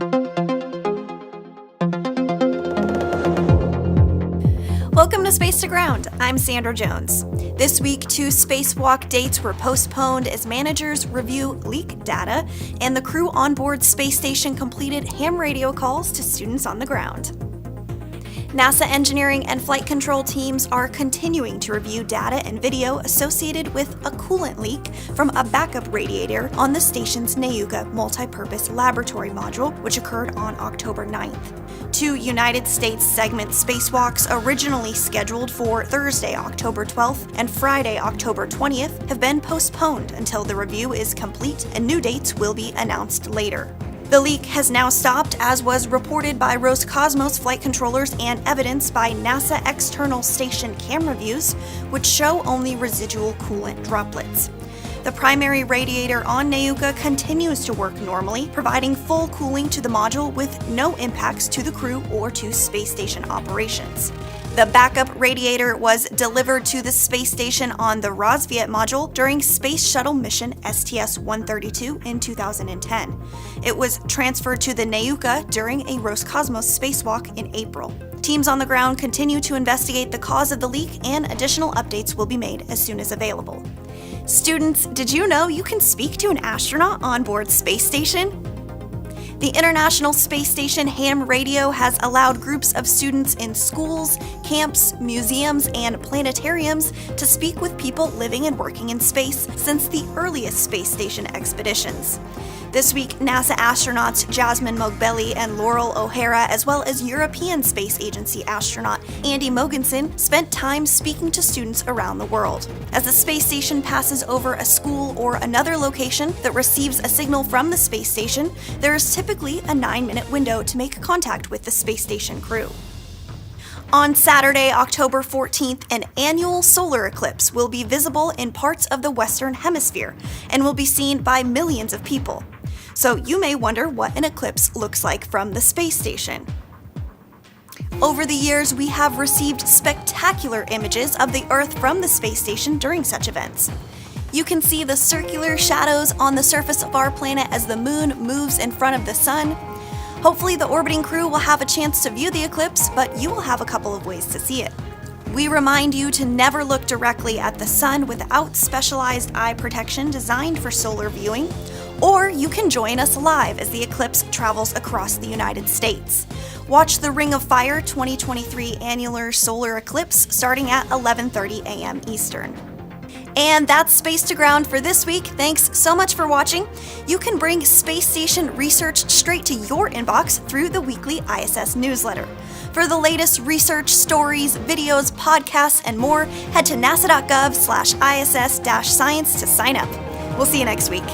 Welcome to Space to Ground. I'm Sandra Jones. This week, 2 spacewalk dates were postponed as managers review leak data, and the crew on board space station completed ham radio calls to students on the ground. NASA engineering and flight control teams are continuing to review data and video associated with a coolant leak from a backup radiator on the station's Nayuka multipurpose laboratory module, which occurred on October 9th. 2 United States segment spacewalks originally scheduled for Thursday, October 12th and Friday, October 20th have been postponed until the review is complete and new dates will be announced later. The leak has now stopped, as was reported by Roscosmos flight controllers and evidenced by NASA external station camera views, which show only residual coolant droplets. The primary radiator on Nayuka continues to work normally, providing full cooling to the module with no impacts to the crew or to space station operations. The backup radiator was delivered to the space station on the Rosviet module during Space Shuttle mission STS-132 in 2010. It was transferred to the Nayuka during a Roscosmos spacewalk in April. Teams on the ground continue to investigate the cause of the leak, and additional updates will be made as soon as available. Students, did you know you can speak to an astronaut on board space station? The International Space Station ham radio has allowed groups of students in schools, camps, museums, and planetariums to speak with people living and working in space since the earliest space station expeditions. This week, NASA astronauts Jasmine Mogbelli and Laurel O'Hara, as well as European Space Agency astronaut Andy Mogensen, spent time speaking to students around the world. As the space station passes over a school or another location that receives a signal from the space station, there is typically a 9-minute window to make contact with the space station crew. On Saturday, October 14th, an annual solar eclipse will be visible in parts of the Western Hemisphere and will be seen by millions of people. So you may wonder what an eclipse looks like from the space station. Over the years, we have received spectacular images of the Earth from the space station during such events. You can see the circular shadows on the surface of our planet as the moon moves in front of the sun. Hopefully the orbiting crew will have a chance to view the eclipse, but you will have a couple of ways to see it. We remind you to never look directly at the sun without specialized eye protection designed for solar viewing, or you can join us live as the eclipse travels across the United States. Watch the Ring of Fire 2023 annular solar eclipse starting at 11:30 a.m. Eastern. And that's Space to Ground for this week. Thanks so much for watching. You can bring space station research straight to your inbox through the weekly ISS newsletter. For the latest research, stories, videos, podcasts, and more, head to nasa.gov/ISS-science to sign up. We'll see you next week.